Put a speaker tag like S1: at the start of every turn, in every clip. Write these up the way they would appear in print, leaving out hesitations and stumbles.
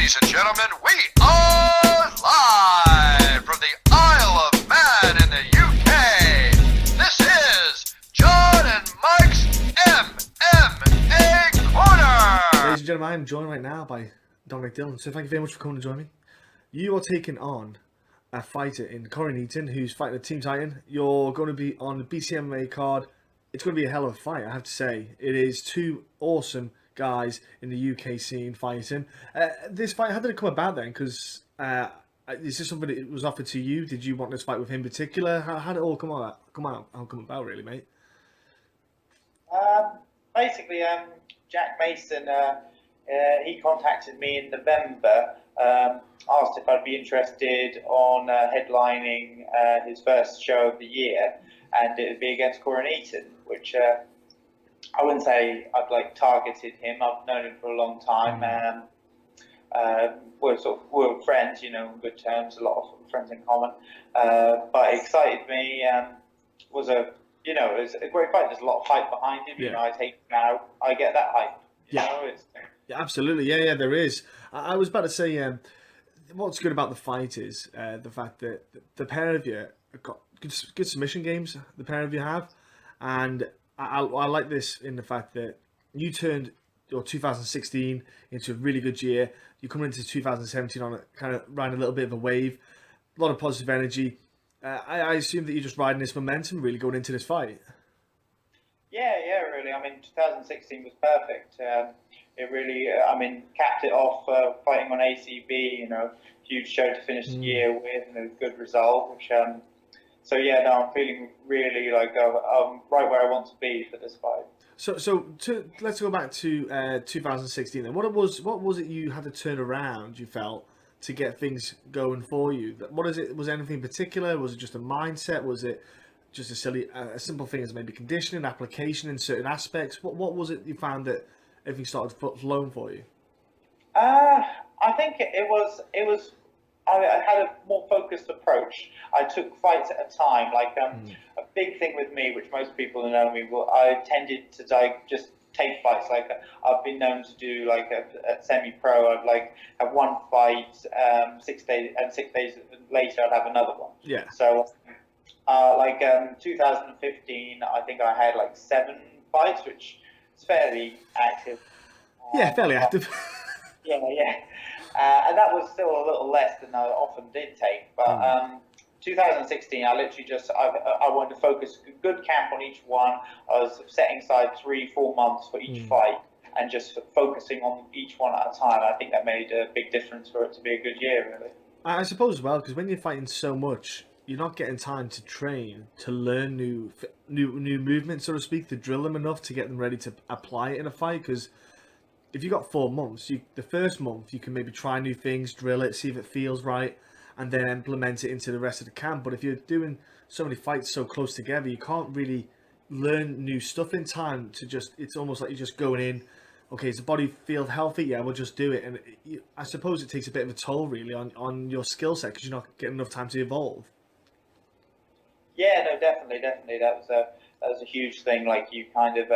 S1: Ladies and gentlemen, we are live from the Isle of Man in the UK. This is John and Mike's MMA Corner.
S2: Ladies and gentlemen, I am joined right now by Dominic Dillon. So thank you very much for coming to join me. You are taking on a fighter in Corrin Eaton, who's fighting a Team Titan. You're going to be on the BCMMA card. It's going to be a hell of a fight, I have to say. It is two awesome guys in the UK scene fighting. This fight, how did it come about then? Because is this something that was offered to you? Did you want this fight with him in particular? How did it all come about, really, mate?
S3: Basically, Jack Mason, he contacted me in November, asked if I'd be interested on headlining his first show of the year, and it would be against Corrin Eaton, which I wouldn't say I'd targeted him. I've known him for a long time. We're friends, on good terms, a lot of friends in common. But it excited me. Was it was a great fight. There's a lot of hype behind him.
S2: Yeah.
S3: I take him out, I get that hype.
S2: Yeah, absolutely. Yeah, there is. I was about to say, what's good about the fight is the fact that the pair of you have got good submission games. The pair of you have, and I like this in the fact that you turned your 2016 into a really good year. You're coming into 2017 on a kind of riding a little bit of a wave, a lot of positive energy. I assume that you're just riding this momentum, really going into this fight.
S3: Yeah, really. 2016 was perfect. It really, capped it off fighting on ACB. Huge show to finish the year with, and a good result. Which, I'm feeling really like I'm right where I want to be for this fight.
S2: Let's go back to 2016 then. What was it you had to turn around, you felt, to get things going for you? What is it? Was there anything in particular? Was it just a mindset? Was it just a simple thing as maybe conditioning, application in certain aspects? What was it you found that everything started flowing for you?
S3: I think it was. I had a more focused approach. I took fights at a time. A big thing with me, which most people who know me, I tended to just take fights. I've been known to do a semi-pro. I'd have one fight, 6 days, and 6 days later I'd have another one.
S2: Yeah.
S3: So, 2015, I think I had 7 fights, which is fairly active.
S2: Fairly active.
S3: Yeah. And that was still a little less than I often did take. But 2016, I literally I wanted to focus a good camp on each one. I was setting aside 3-4 months for each fight and just focusing on each one at a time. I think that made a big difference for it to be a good year, really.
S2: I suppose as well, because when you're fighting so much, you're not getting time to train, to learn new movements, so to speak, to drill them enough to get them ready to apply it in a fight. Because if you got 4 months, the first month you can maybe try new things, drill it, see if it feels right, and then implement it into the rest of the camp. But if you're doing so many fights so close together, you can't really learn new stuff in time it's almost like you're just going in, okay, does the body feel healthy? Yeah, we'll just do it. And I suppose it takes a bit of a toll really on your skill set because you're not getting enough time to evolve.
S3: Yeah, no, definitely. That was a huge thing. You kind of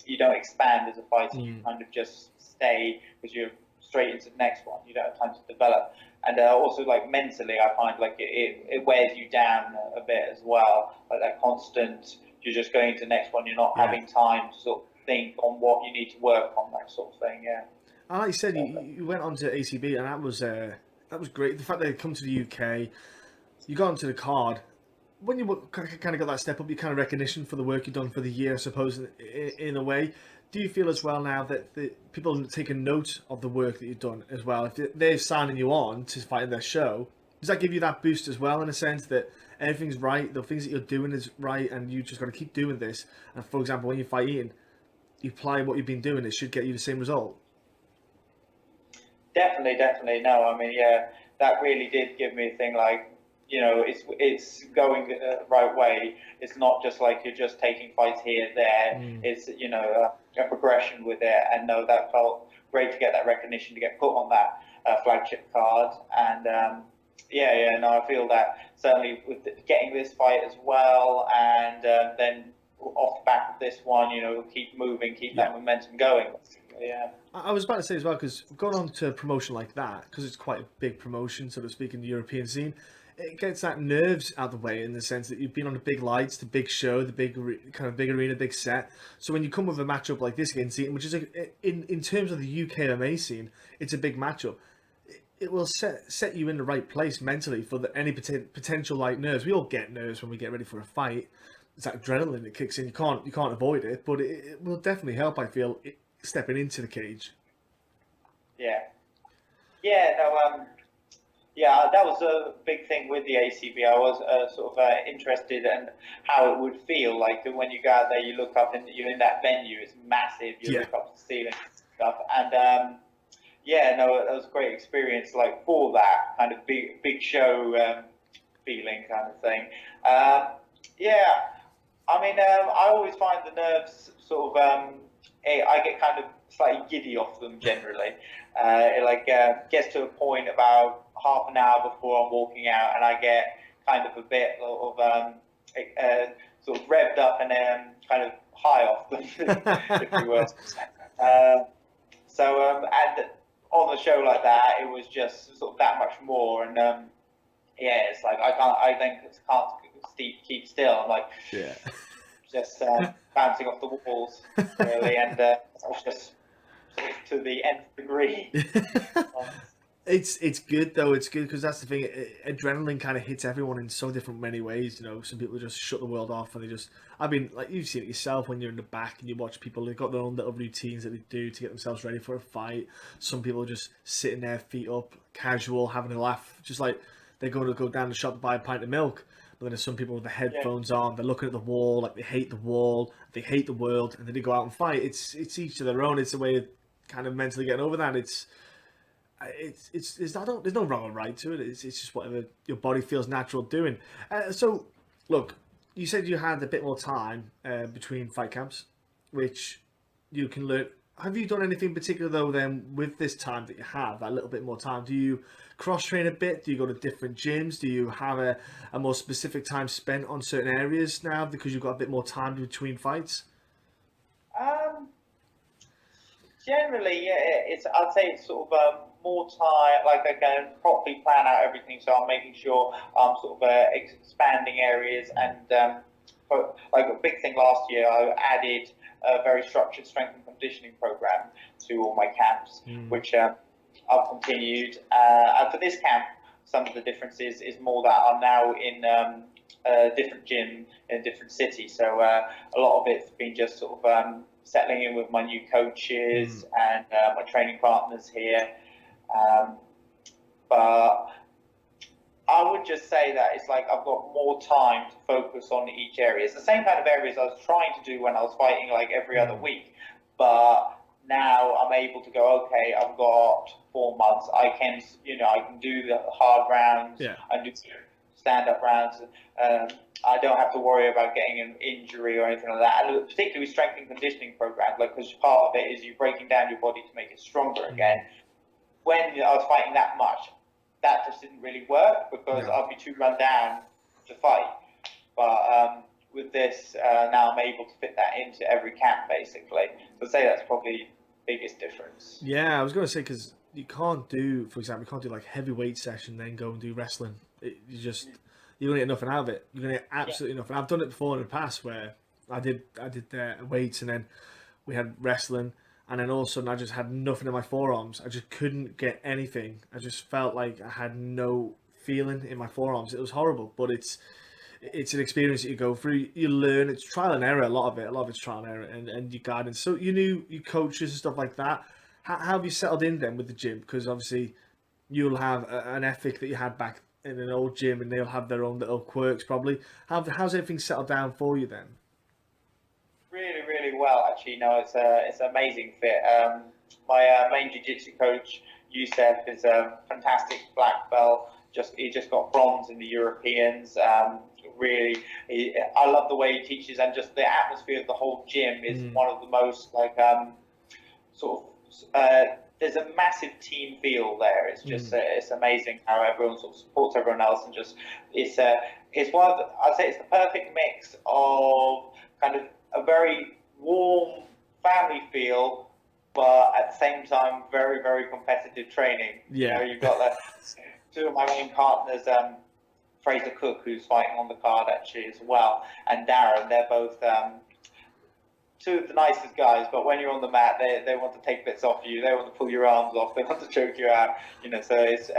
S3: you don't expand as a fighter. You kind of just stay because you're straight into the next one. You don't have time to develop. And also mentally, I find it wears you down a bit as well. That constant, you're just going to the next one. You're not having time to sort of think on what you need to work on, that sort of thing. Yeah.
S2: And like you said, you went on to ACB, and that was great. The fact that you come to the UK, you got onto the card. When you kind of got that step up, you kind of recognition for the work you've done for the year, I suppose, in a way. Do you feel as well now that the people take a note of the work that you've done as well? If they're signing you on to fight in their show, does that give you that boost as well, in a sense that everything's right, the things that you're doing is right, and you just got to keep doing this? And for example, when you fight Ian, you apply what you've been doing, it should get you the same result.
S3: Definitely. No, that really did give me a thing it's going the right way. It's not just you're just taking fights here, there. It's, a progression with it. And no, that felt great to get that recognition, to get put on that flagship card. And I feel that certainly with getting this fight as well, and then off the back of this one, keep moving, keep that momentum going. Yeah.
S2: I was about to say as well, because going on to a promotion like that, because it's quite a big promotion, so to speak, in the European scene, it gets that nerves out of the way in the sense that you've been on the big lights, the big show, the big kind of big arena, big set. So when you come with a matchup like this against Eaton, which is in terms of the UK MMA scene, it's a big matchup. It will set you in the right place mentally for any potential like nerves. We all get nerves when we get ready for a fight. It's that adrenaline that kicks in. You can't avoid it, but it will definitely help. I feel stepping into the cage.
S3: Yeah. That was a big thing with the ACB. I was sort of interested in how it would feel like when you go out there. You look up and you're in that venue. It's massive. You look up to the ceiling and stuff, and it was a great experience. Like for that kind of big show feeling kind of thing. I always find the nerves sort of. I get kind of slightly giddy off them generally. It gets to a point about half an hour before I'm walking out, and I get kind of a bit of sort of revved up and kind of high off them, if you will. And on a show like that, it was just sort of that much more. And it's like I can't keep still. I'm like, just bouncing off the walls, really, and I was just sort of to the nth degree.
S2: It's good though. It's good because that's the thing. Adrenaline kind of hits everyone in so different many ways. Some people just shut the world off and they just. I mean, like you've seen it yourself when you're in the back and you watch people. They've got their own little routines that they do to get themselves ready for a fight. Some people are just sitting there, feet up, casual, having a laugh, just like they're going to go down the shop to buy a pint of milk. But then there's some people with the headphones on. They're looking at the wall, like they hate the wall, they hate the world, and then they go out and fight. It's each to their own. It's a way of kind of mentally getting over that. There's no wrong or right to it. It's just whatever your body feels natural doing. So, look, you said you had a bit more time between fight camps, which you can learn. Have you done anything particular though? Then with this time that you have, that little bit more time, do you cross train a bit? Do you go to different gyms? Do you have a more specific time spent on certain areas now because you've got a bit more time between fights?
S3: Generally, I'd say it's sort of more time. Like I can properly plan out everything, so I'm making sure I'm sort of expanding areas. And like a big thing last year, I added a very structured strength and conditioning program to all my camps, which I've continued. And for this camp, some of the differences is more that I'm now in a different gym in a different city. So a lot of it's been just sort of settling in with my new coaches and my training partners here. But I would just say that it's like I've got more time to focus on each area. It's the same kind of areas I was trying to do when I was fighting like every other week. But now I'm able to go, okay, I've got 4 months. I can do the hard rounds. I do stand-up rounds. I don't have to worry about getting an injury or anything like that. And particularly strength and conditioning programs, because part of it is you breaking down your body to make it stronger again. When I was fighting that much, that just didn't really work because I'd be too run down to fight. But with this, now I'm able to fit that into every camp, basically. So I'd say that's probably the biggest difference.
S2: Yeah, I was going to say, because you can't do, for example, you can't do like heavyweight session, then go and do wrestling. You're going to get nothing out of it. You're going to get absolutely nothing. I've done it before in the past where I did weights and then we had wrestling. And then all of a sudden I just had nothing in my forearms. I just couldn't get anything. I just felt like I had no feeling in my forearms. It was horrible, but it's an experience that you go through. You learn. It's trial and error, a lot of it's trial and error and your guidance. So you knew your coaches and stuff like that. How have you settled in then with the gym? Because obviously you'll have an ethic that you had back in an old gym and they'll have their own little quirks probably. How's everything settled down for you then?
S3: Really well, actually. No, it's an amazing fit. My main jiu-jitsu coach, Youssef, is a fantastic black belt. He just got bronze in the Europeans. I love the way he teaches, and just the atmosphere of the whole gym is one of the most there's a massive team feel there. It's just it's amazing how everyone sort of supports everyone else, and just it's one of I'd say it's the perfect mix of kind of a very warm family feel, but at the same time, very, very competitive training.
S2: Yeah.
S3: You've got two of my main partners, Fraser Cook, who's fighting on the card actually as well, and Darren. They're both two of the nicest guys, but when you're on the mat, they want to take bits off you. They want to pull your arms off. They want to choke you out. So it's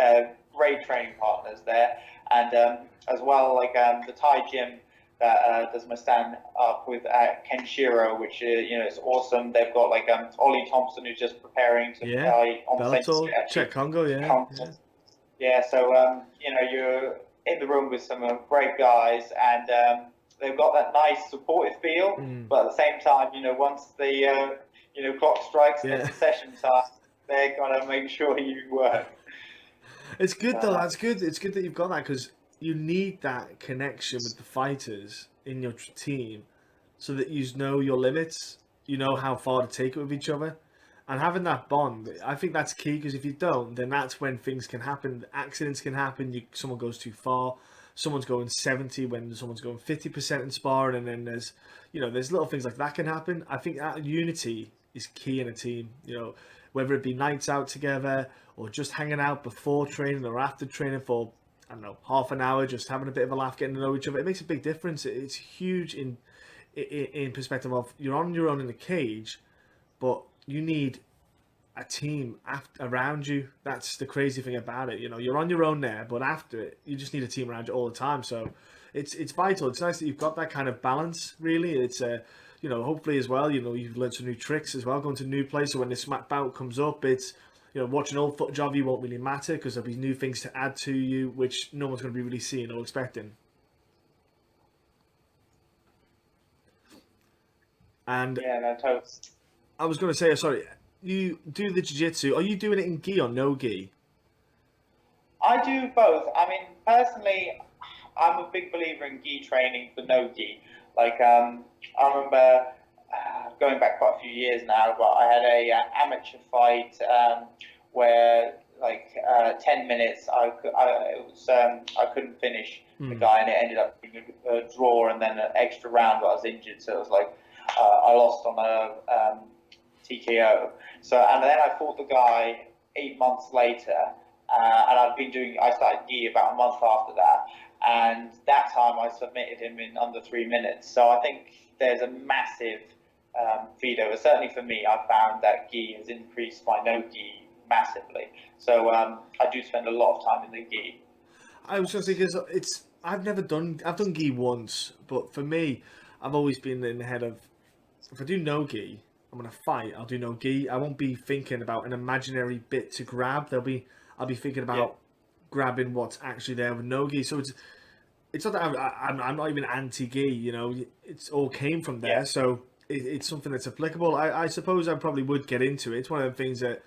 S3: great training partners there, and as well, like the Thai gym that does my stand up with Kenshiro, which it's awesome. They've got like Ollie Thompson, who's just preparing to fight on the same
S2: Czech Congo,
S3: yeah. So you're in the room with some great guys, and they've got that nice supportive feel, but at the same time, once the clock strikes and it's session time, they're gonna make sure you work.
S2: It's good though. That's good. It's good that you've got that, because you need that connection with the fighters in your team, so that you know your limits, you know how far to take it with each other, and having that bond. I think that's key, because if you don't, then that's when things can happen. Accidents can happen. Someone goes too far. Someone's going 70 when someone's going 50% in sparring, and then there's little things like that can happen. I think that unity is key in a team. Whether it be nights out together or just hanging out before training or after training for, I don't know, half an hour, just having a bit of a laugh, getting to know each other. It makes a big difference. It's huge in perspective of you're on your own in the cage, but you need a team around you. That's the crazy thing about it. You're on your own there, but after it, you just need a team around you all the time. So it's vital. It's nice that you've got that kind of balance. Really, it's hopefully as well. You've learned some new tricks as well, going to a new place. So when this bout comes up, it's watching old footage of you won't really matter, because there'll be new things to add to you, which no one's going to be really seeing or expecting. And
S3: totally.
S2: I was going to say, sorry. You do the jiu-jitsu. Are you doing it in gi or no gi?
S3: I do both. I mean, personally, I'm a big believer in gi training for no gi. Like, I remember going back quite a few years now, but I had a amateur fight where, 10 minutes, I couldn't finish the guy, and it ended up being a draw and then an extra round, but I was injured, so it was like I lost on a TKO. So, and then I fought the guy 8 months later, and I started gi about a month after that, and that time I submitted him in under 3 minutes. So I think there's a massive feed over. Certainly for me, I've found that gi has increased my no gi massively. So I do spend a lot of time in the gi.
S2: I was going to say, because I've done gi once, but for me, I've always been in the head of, if I do no gi, I'm gonna fight, I'll do no gi. I won't be thinking about an imaginary bit to grab. I'll be thinking about grabbing what's actually there with no gi. So it's not that I'm not even anti gi. It's all came from there. So it's something that's applicable. I suppose I probably would get into it. It's one of the things that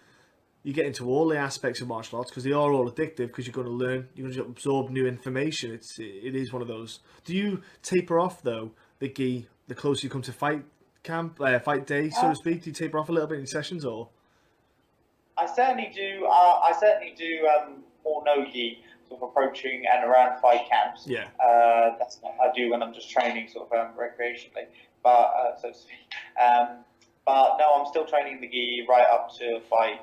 S2: you get into all the aspects of martial arts, because they are all addictive, because you're going to learn, you're going to absorb new information. It is one of those. Do you taper off though the gi the closer you come to fight day, so to speak? Do you taper off a little bit in sessions, or?
S3: I certainly do. More no gi, sort of approaching and around fight camps.
S2: Yeah.
S3: That's what I do when I'm just training, sort of recreationally, but so to speak. But no, I'm still training the gi right up to fight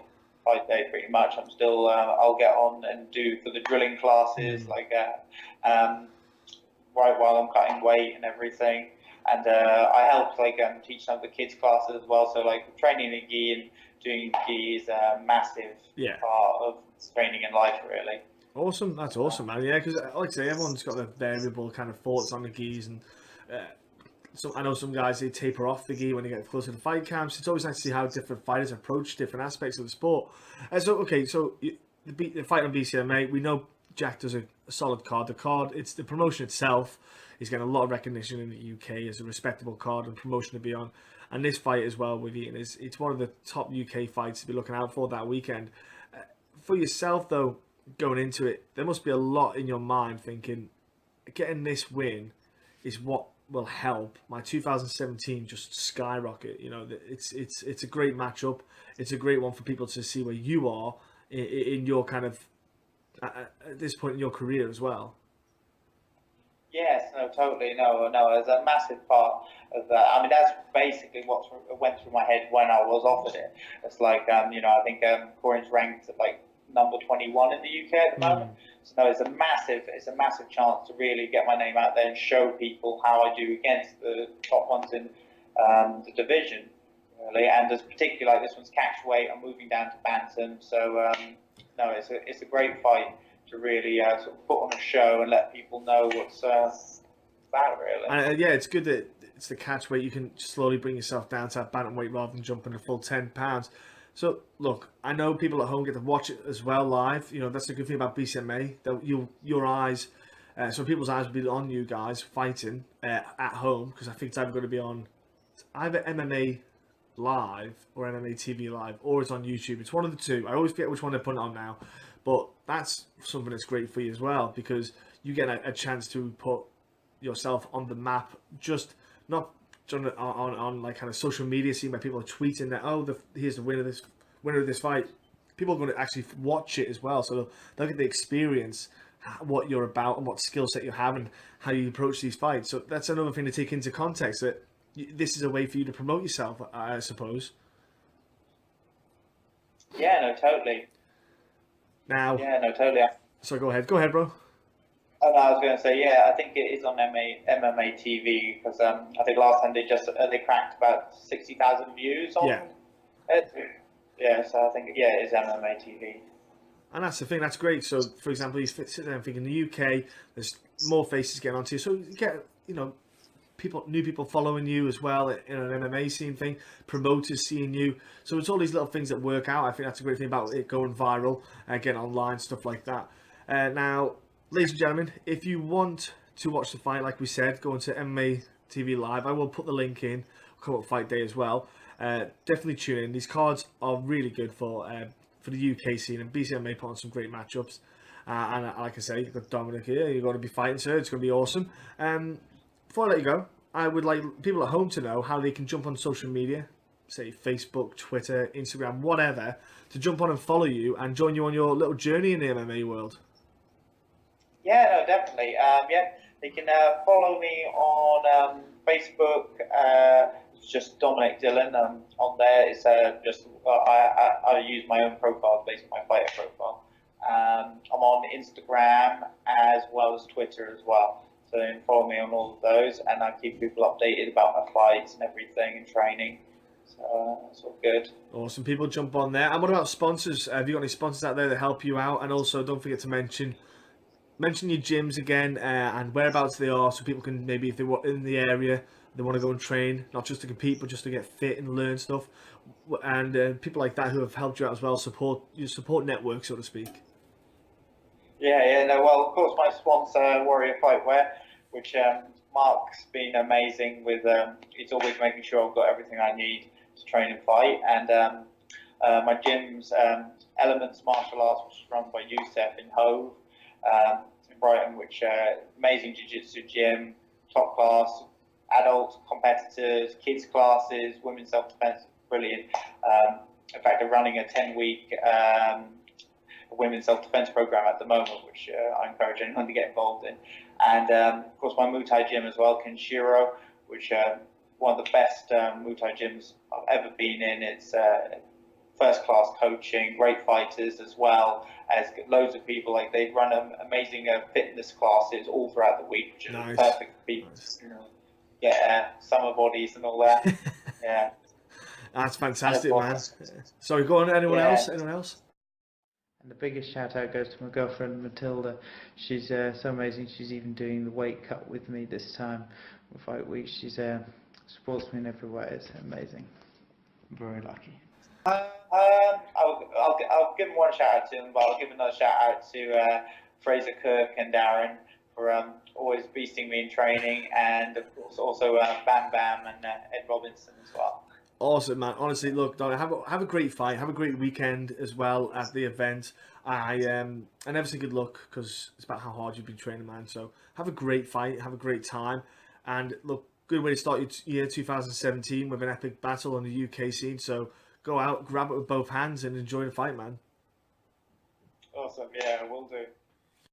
S3: day, pretty much. I'm still. I'll get on and do for the drilling classes, right while I'm cutting weight and everything. And I helped teach some of the kids classes as well. So training in gi and doing gi is a massive part of training in life, really.
S2: Awesome, that's awesome, man. Yeah, because like I say, everyone's got their variable kind of thoughts on the gis, and so I know some guys, they taper off the gi when they get closer to fight camps. It's always nice to see how different fighters approach different aspects of the sport. So the fight on BCMMA, we know Jack does a solid card. It's the promotion itself. He's getting a lot of recognition in the UK as a respectable card and promotion to be on. And this fight as well with Eaton, it's one of the top UK fights to be looking out for that weekend. For yourself, though, going into it, there must be a lot in your mind thinking, getting this win is what will help my 2017 just skyrocket. It's a great matchup. It's a great one for people to see where you are in your kind of, at this point in your career as well.
S3: Yes, no, totally. No, there's a massive part of that. I mean, that's basically what went through my head when I was offered it. It's like, I think Corrin's ranked at like number 21 in the UK at the moment. So no, it's a massive chance to really get my name out there and show people how I do against the top ones in the division, really. And as particularly like this one's catch weight, I'm moving down to bantam. So no, it's a great fight to really sort of put on a show and let people know what's about, really.
S2: And yeah, it's good that it's the catch weight. You can slowly bring yourself down to that bantamweight rather than jumping a full 10 pounds. So look, I know people at home get to watch it as well live. You know, that's the good thing about BCMA. That your eyes, so people's eyes will be on you guys fighting at home, because I think it's either going to be on either MMA Live or MMA TV Live, or it's on YouTube. It's one of the two. I always forget which one they're putting on now. But that's something that's great for you as well, because you get a chance to put yourself on the map, just not on like kind of social media, seeing by people are tweeting that, here's the winner of this fight. People are going to actually watch it as well, so they'll get the experience what you're about and what skill set you have and how you approach these fights. So that's another thing to take into context, that this is a way for you to promote yourself, I suppose.
S3: Yeah, no, totally.
S2: Now,
S3: yeah, no, totally.
S2: So go ahead, bro.
S3: Oh, no, I was going to say, yeah, I think it is on MMA TV, because I think last time they cracked about 60,000 views on it. Yeah, so I think, yeah, it is MMA TV.
S2: And that's the thing, that's great. So, for example, you sit there and think in the UK, there's more faces getting onto you. So you get, new people following you as well in an MMA scene thing, promoters seeing you. So it's all these little things that work out. I think that's a great thing about it going viral, getting online, stuff like that. Now, ladies and gentlemen, if you want to watch the fight, like we said, go into MMA TV Live. I will put the link in, come up fight day as well. Definitely tune in. These cards are really good for the UK scene, and BCMMA put on some great matchups. And like I say, you've got Dominic here. You're going to be fighting, sir. It's going to be awesome. Before I let you go, I would like people at home to know how they can jump on social media, say Facebook, Twitter, Instagram, whatever, to jump on and follow you and join you on your little journey in the MMA world.
S3: Yeah, no, definitely. They can follow me on Facebook. It's just Dominic Dillon. On there, it's I use my own profile, basically my fighter profile. I'm on Instagram as well as Twitter as well. So you can follow me on all of those, and I keep people updated about my fights and everything and training. So that's all good.
S2: Awesome. People jump on there. And what about sponsors? Have you got any sponsors out there that help you out? And also, don't forget to mention your gyms again and whereabouts they are, so people can maybe, if they were in the area, they want to go and train, not just to compete, but just to get fit and learn stuff. And people like that who have helped you out as well, your support network, so to speak.
S3: Yeah, no, well, of course, my sponsor, Warrior Fightwear, which Mark's been amazing with. He's always making sure I've got everything I need to train and fight. And my gym's Elements Martial Arts, which is run by Youssef in Hove, in Brighton, which amazing jiu-jitsu gym, top class, adult competitors, kids classes, women's self-defense, brilliant. In fact, they're running a 10-week women's self-defense program at the moment, which I encourage anyone to get involved in. And of course, my Muay Thai gym as well, Kenshiro, which one of the best Muay Thai gyms I've ever been in. It's first-class coaching, great fighters, as well as loads of people. Like, they run amazing fitness classes all throughout the week, which is perfect for people to get summer bodies and all that. Yeah,
S2: that's fantastic, man. Sorry, go on. Anyone else?
S4: And the biggest shout out goes to my girlfriend Matilda. She's so amazing. She's even doing the weight cut with me this time with Fight Week. She's supports me in every way. It's amazing. I'm very lucky.
S3: I'll give one shout out to him, but I'll give another shout out to Fraser Kirk and Darren for always beasting me in training, and of course also Bam Bam and Ed Robinson as well.
S2: Awesome, man. Honestly, look, Don, have a great fight. Have a great weekend as well at the event. I never say good luck, because it's about how hard you've been training, man. So have a great fight. Have a great time. And look, good way to start your year 2017 with an epic battle on the UK scene. So go out, grab it with both hands, and enjoy the fight, man.
S3: Awesome. Yeah, will do.